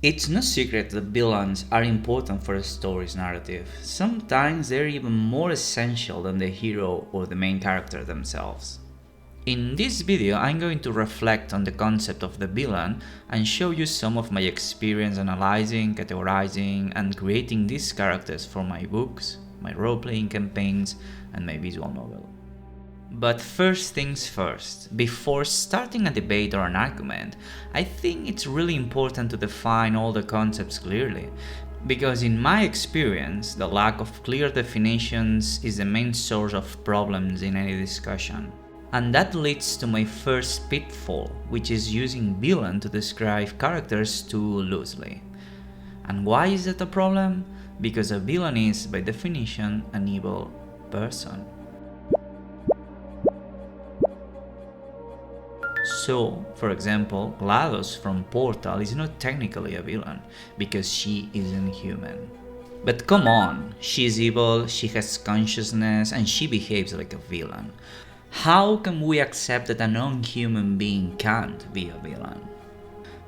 It's no secret that villains are important for a story's narrative. Sometimes they're even more essential than the hero or the main character themselves. In this video, I'm going to reflect on the concept of the villain and show you some of my experience analyzing, categorizing, and creating these characters for my books, my role-playing campaigns, and my visual novel. But first things first, before starting a debate or an argument, I think it's really important to define all the concepts clearly, because in my experience, the lack of clear definitions is the main source of problems in any discussion. And that leads to my first pitfall, which is using villain to describe characters too loosely. And why is that a problem? Because a villain is, by definition, an evil person. So, for example, GLaDOS from Portal is not technically a villain, because she isn't human. But come on, she's evil, she has consciousness, and she behaves like a villain. How can we accept that a non-human being can't be a villain?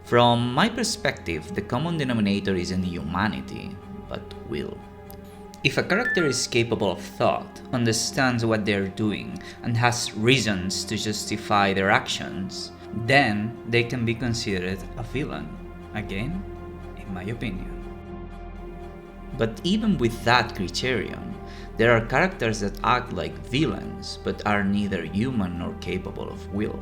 From my perspective, the common denominator isn't humanity, but will. If a character is capable of thought, understands what they're doing, and has reasons to justify their actions, then they can be considered a villain. Again, in my opinion. But even with that criterion, there are characters that act like villains but are neither human nor capable of will.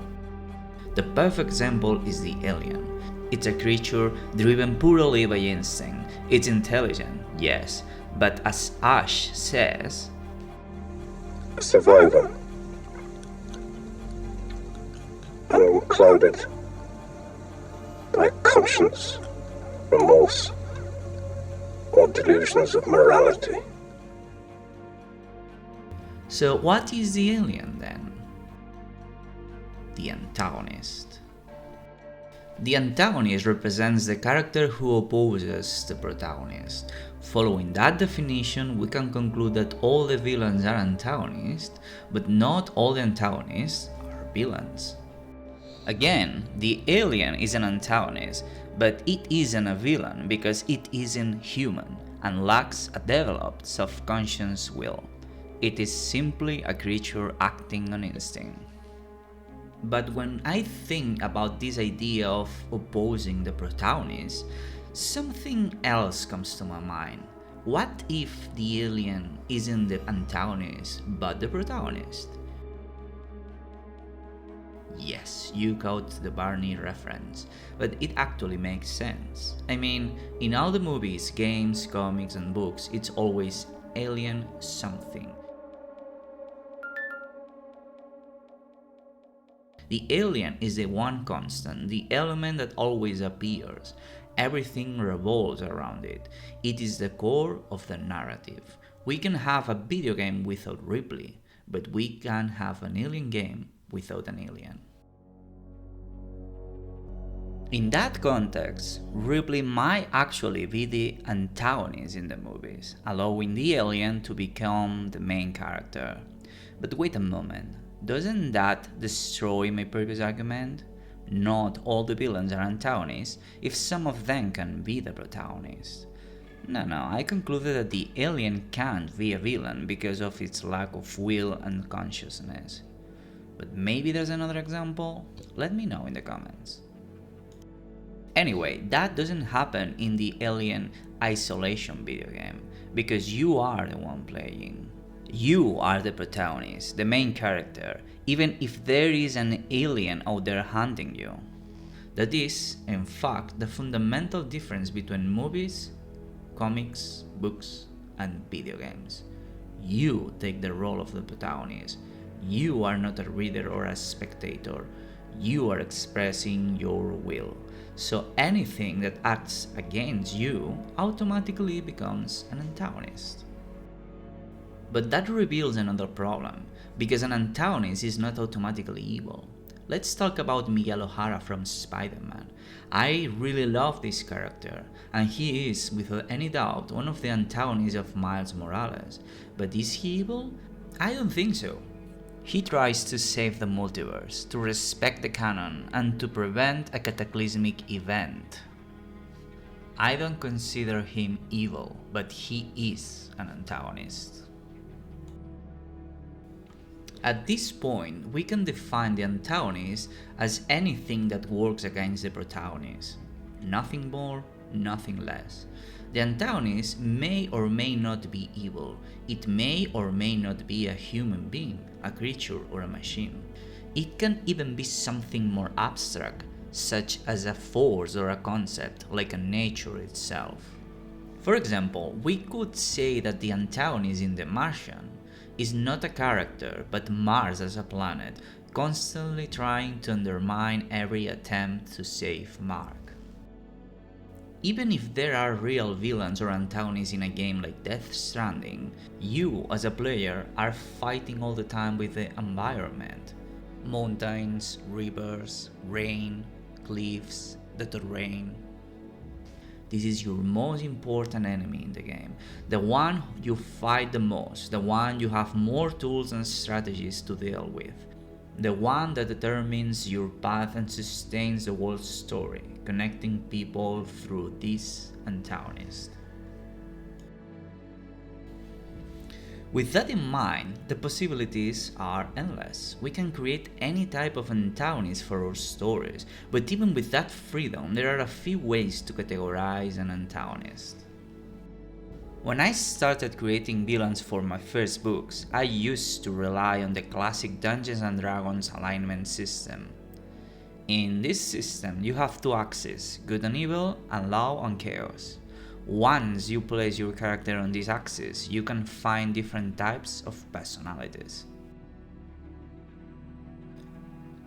The perfect example is the alien. It's a creature driven purely by instinct. It's intelligent, yes, but as Ash says, a survivor, unclouded by conscience, remorse, or delusions of morality. So what is the alien then? The antagonist. The antagonist represents the character who opposes the protagonist. Following that definition, we can conclude that all the villains are antagonists, but not all the antagonists are villains. Again, the alien is an antagonist, but it isn't a villain because it isn't human and lacks a developed self-conscious will. It is simply a creature acting on instinct. But when I think about this idea of opposing the protagonist, something else comes to my mind. What if the alien isn't the antagonist but the protagonist? Yes, you caught the Barney reference, but it actually makes sense. I mean, in all the movies, games, comics, and books, it's always alien something. The alien is the one constant, the element that always appears. Everything revolves around it. It is the core of the narrative. We can have a video game without Ripley, but we can't have an alien game without an alien. In that context, Ripley might actually be the antagonist in the movies, allowing the alien to become the main character. But wait a moment. Doesn't that destroy my previous argument? Not all the villains are antagonists if some of them can be the protagonist. No, I concluded that the alien can't be a villain because of its lack of will and consciousness. But maybe there's another example? Let me know in the comments. Anyway, that doesn't happen in the Alien Isolation video game, because you are the one playing. You are the protagonist, the main character, even if there is an alien out there hunting you. That is, in fact, the fundamental difference between movies, comics, books, and video games. You take the role of the protagonist. You are not a reader or a spectator. You are expressing your will. So anything that acts against you automatically becomes an antagonist. But that reveals another problem, because an antagonist is not automatically evil. Let's talk about Miguel O'Hara from Spider-Man. I really love this character, and he is, without any doubt, one of the antagonists of Miles Morales. But is he evil? I don't think so. He tries to save the multiverse, to respect the canon, and to prevent a cataclysmic event. I don't consider him evil, but he is an antagonist. At this point, we can define the antagonist as anything that works against the protagonist. Nothing more, nothing less. The antagonist may or may not be evil. It may or may not be a human being, a creature, or a machine. It can even be something more abstract, such as a force or a concept, like a nature itself. For example, we could say that the antagonist in The Martian is not a character, but Mars as a planet, constantly trying to undermine every attempt to save Mark. Even if there are real villains or antagonists in a game like Death Stranding, you as a player are fighting all the time with the environment. Mountains, rivers, rain, cliffs, the terrain. This is your most important enemy in the game, the one you fight the most, the one you have more tools and strategies to deal with, the one that determines your path and sustains the world's story, connecting people through this antagonist. With that in mind, the possibilities are endless. We can create any type of antagonist for our stories, but even with that freedom, there are a few ways to categorize an antagonist. When I started creating villains for my first books, I used to rely on the classic Dungeons & Dragons alignment system. In this system, you have two axes, good and evil, and law and chaos. Once you place your character on this axis, you can find different types of personalities.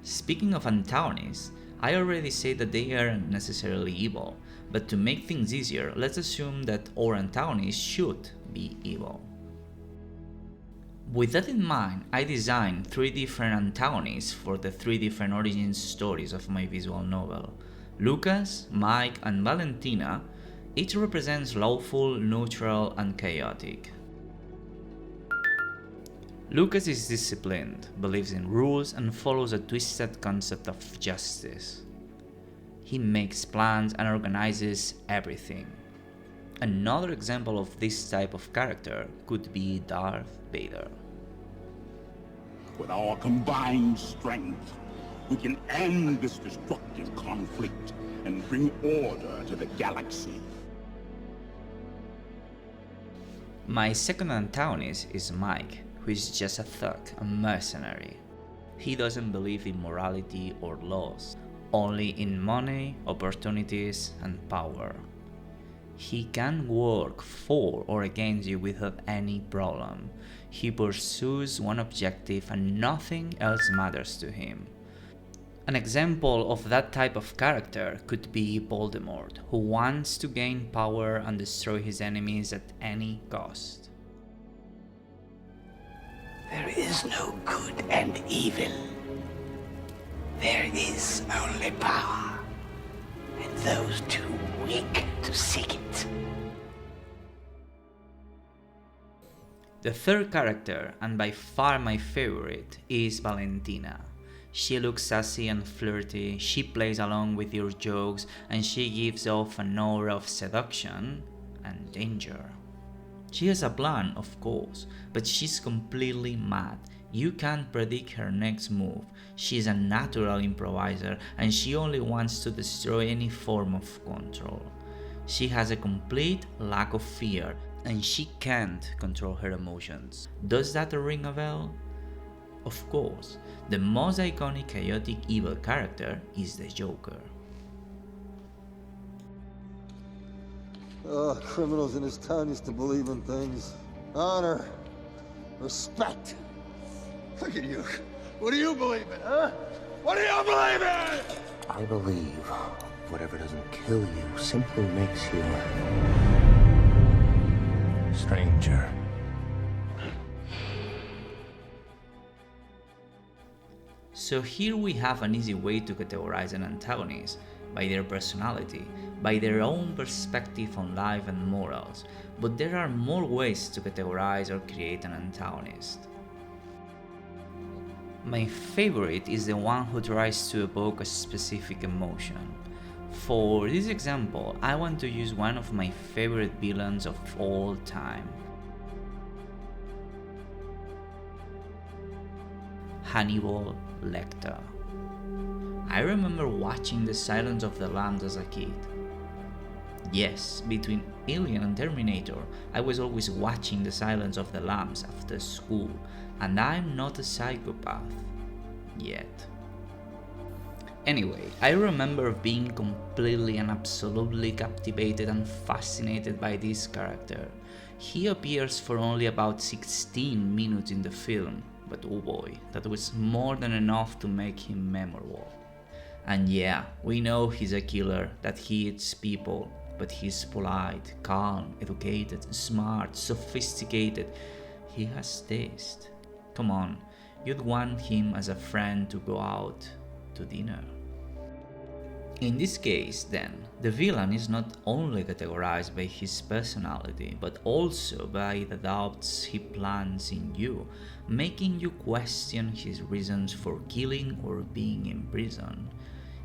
Speaking of antagonists, I already said that they aren't necessarily evil, but to make things easier, let's assume that our antagonist should be evil. With that in mind, I designed 3 different antagonists for the 3 different origin stories of my visual novel. Lucas, Mike, and Valentina each represents lawful, neutral, and chaotic. Lucas is disciplined, believes in rules, and follows a twisted concept of justice. He makes plans and organizes everything. Another example of this type of character could be Darth Vader. With our combined strength, we can end this destructive conflict and bring order to the galaxy. My second antagonist is Mike, who is just a thug, a mercenary. He doesn't believe in morality or laws, only in money, opportunities, and power. He can work for or against you without any problem. He pursues one objective and nothing else matters to him. An example of that type of character could be Voldemort, who wants to gain power and destroy his enemies at any cost. There is no good and evil. There is only power, and those too weak to seek it. The third character, and by far my favorite, is Valentina. She looks sassy and flirty, she plays along with your jokes, and she gives off an aura of seduction and danger. She has a plan, of course, but she's completely mad. You can't predict her next move. She's a natural improviser, and she only wants to destroy any form of control. She has a complete lack of fear, and she can't control her emotions. Does that ring a bell? Of course, the most iconic chaotic evil character is the Joker. Criminals in this town used to believe in things. Honor, respect. Look at you. What do you believe in, huh? What do you believe in? I believe whatever doesn't kill you simply makes you stranger. So here we have an easy way to categorize an antagonist, by their personality, by their own perspective on life and morals, but there are more ways to categorize or create an antagonist. My favorite is the one who tries to evoke a specific emotion. For this example, I want to use one of my favorite villains of all time. Hannibal Lecter. I remember watching The Silence of the Lambs as a kid. Yes, between Alien and Terminator, I was always watching The Silence of the Lambs after school, and I'm not a psychopath. Yet. Anyway, I remember being completely and absolutely captivated and fascinated by this character. He appears for only about 16 minutes in the film, but oh boy, that was more than enough to make him memorable. And yeah, we know he's a killer, that he eats people, but he's polite, calm, educated, smart, sophisticated. He has taste. Come on, you'd want him as a friend to go out to dinner. In this case, then, the villain is not only categorized by his personality, but also by the doubts he plants in you, making you question his reasons for killing or being in prison.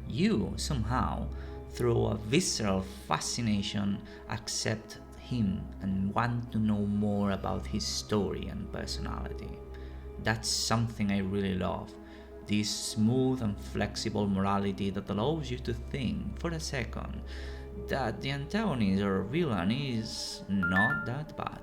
You, somehow, through a visceral fascination, accept him and want to know more about his story and personality. That's something I really love. This smooth and flexible morality that allows you to think for a second that the antagonist or villain is not that bad.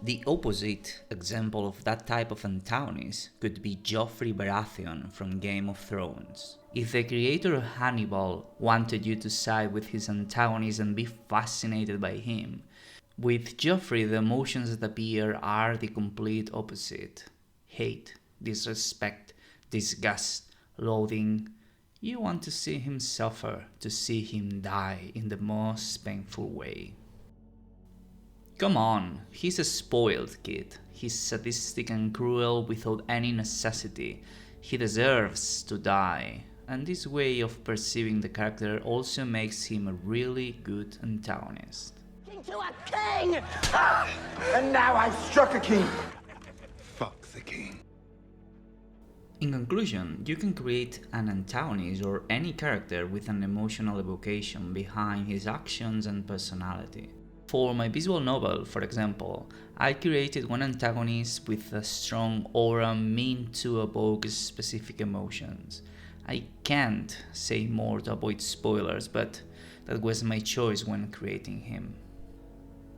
The opposite example of that type of antagonist could be Joffrey Baratheon from Game of Thrones. If the creator of Hannibal wanted you to side with his antagonist and be fascinated by him, with Joffrey the emotions that appear are the complete opposite. Hate, disrespect, disgust, loathing. You want to see him suffer, to see him die in the most painful way. Come on, he's a spoiled kid. He's sadistic and cruel without any necessity. He deserves to die. And this way of perceiving the character also makes him a really good antagonist. To a king! And now I've struck a king. Fuck the king. In conclusion, you can create an antagonist or any character with an emotional evocation behind his actions and personality. For my visual novel, for example, I created one antagonist with a strong aura meant to evoke specific emotions. I can't say more to avoid spoilers, but that was my choice when creating him.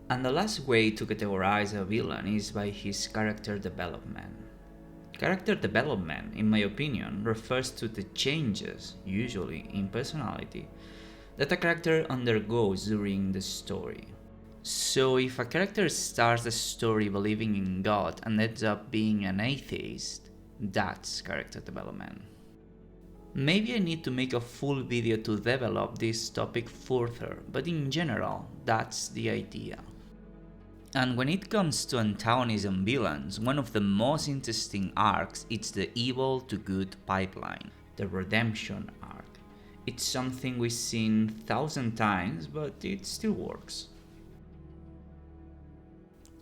And the last way to categorize a villain is by his character development. Character development, in my opinion, refers to the changes, usually in personality, that a character undergoes during the story. So if a character starts the story believing in God and ends up being an atheist, that's character development. Maybe I need to make a full video to develop this topic further, but in general, that's the idea. And when it comes to antagonists and villains, one of the most interesting arcs is the evil to good pipeline, the redemption arc. It's something we've seen 1,000 times, but it still works.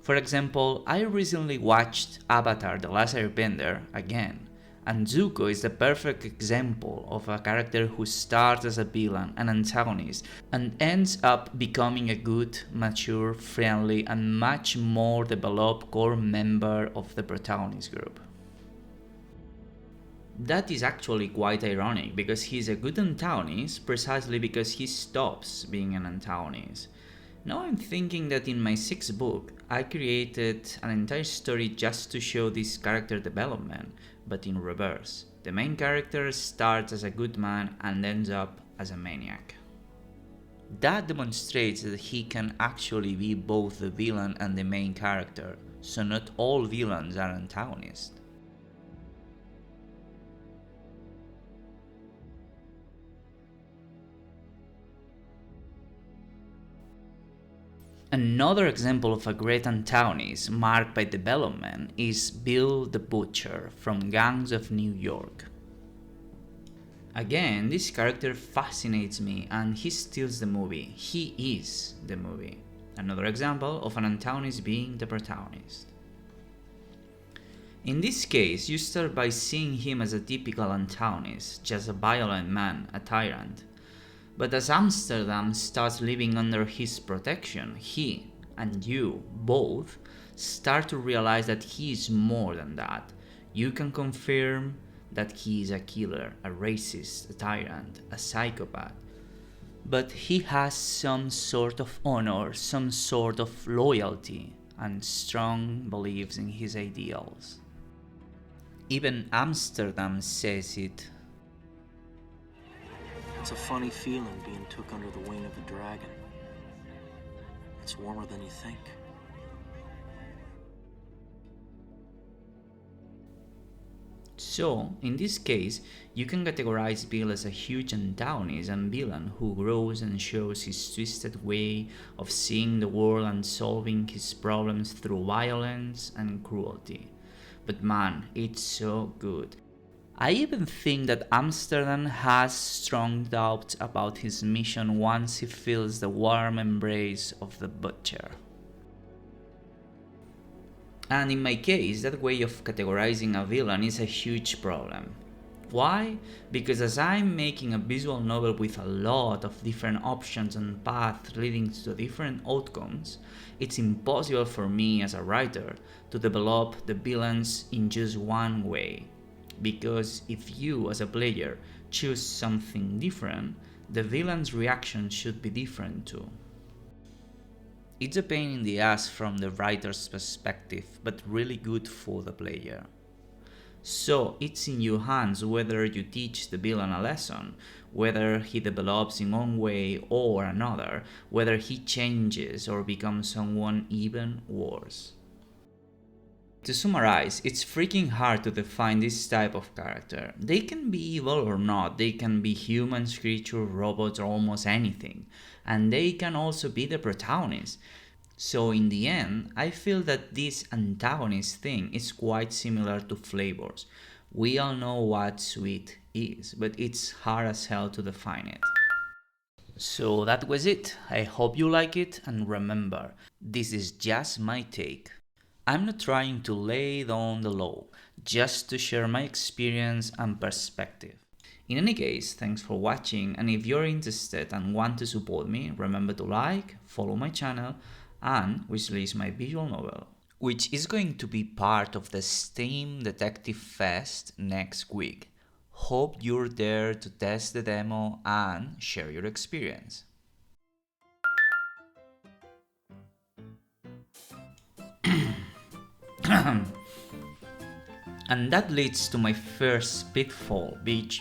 For example, I recently watched Avatar: The Last Airbender again, and Zuko is the perfect example of a character who starts as a villain, an antagonist, and ends up becoming a good, mature, friendly, and much more developed core member of the protagonist group. That is actually quite ironic, because he's a good antagonist precisely because he stops being an antagonist. Now I'm thinking that in my 6th book, I created an entire story just to show this character development, but in reverse. The main character starts as a good man and ends up as a maniac. That demonstrates that he can actually be both the villain and the main character, so not all villains are antagonists. Another example of a great antagonist marked by development is Bill the Butcher from Gangs of New York. Again, this character fascinates me and he steals the movie. He is the movie. Another example of an antagonist being the protagonist. In this case, you start by seeing him as a typical antagonist, just a violent man, a tyrant. But as Amsterdam starts living under his protection, he and you both start to realize that he is more than that. You can confirm that he is a killer, a racist, a tyrant, a psychopath. But he has some sort of honor, some sort of loyalty, and strong beliefs in his ideals. Even Amsterdam says it. It's a funny feeling being took under the wing of a dragon. It's warmer than you think. So, in this case, you can categorize Bill as a huge antagonist and villain who grows and shows his twisted way of seeing the world and solving his problems through violence and cruelty. But man, it's so good. I even think that Amsterdam has strong doubts about his mission once he feels the warm embrace of the Butcher. And in my case, that way of categorizing a villain is a huge problem. Why? Because as I'm making a visual novel with a lot of different options and paths leading to different outcomes, it's impossible for me as a writer to develop the villains in just one way. Because if you as a player choose something different, the villain's reaction should be different too. It's a pain in the ass from the writer's perspective, but really good for the player. So it's in your hands whether you teach the villain a lesson, whether he develops in one way or another, whether he changes or becomes someone even worse. To summarize, it's freaking hard to define this type of character. They can be evil or not, they can be humans, creatures, robots, or almost anything. And they can also be the protagonist. So in the end, I feel that this antagonist thing is quite similar to flavors. We all know what sweet is, but it's hard as hell to define it. So that was it. I hope you like it, and remember, this is just my take. I'm not trying to lay down the law, just to share my experience and perspective. In any case, thanks for watching, and if you're interested and want to support me, remember to like, follow my channel, and wishlist my visual novel, which is going to be part of the Steam Detective Fest next week. Hope you're there to test the demo and share your experience. And that leads to my first pitfall, bitch.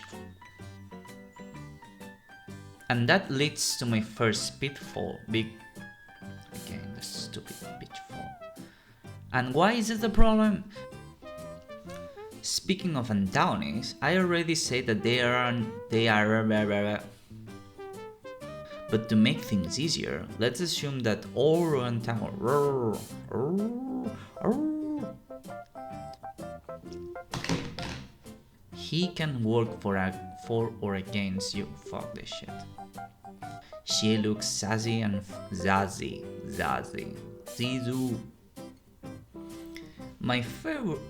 Again, the stupid pitfall. And why is it a problem? Speaking of antagonists, I already said that they are. But to make things easier, let's assume that all antagonists. He can work for or against you. Fuck this shit. She looks sassy and zazzy. Zizu. My favorite.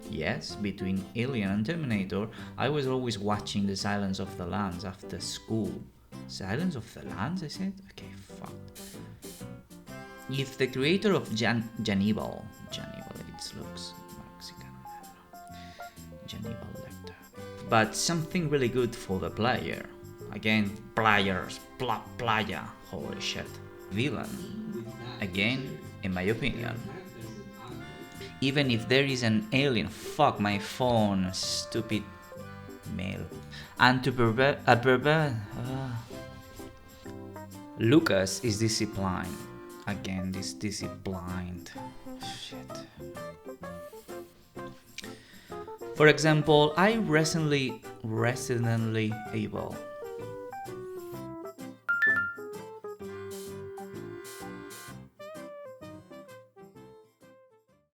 Yes, between Alien and Terminator, I was always watching The Silence of the Lambs after school. Silence of the Lambs, I said? Okay, fuck. If the creator of Jannibal, it looks Mexican, I don't know. Jannibal Lecter. But something really good for the player. Again, players, playa, holy shit. Villain. Again, in my opinion. Even if there is an alien, fuck my phone, stupid mail. And to Lucas is disciplined. Again, this disciplined. Shit. For example, I recently Evil.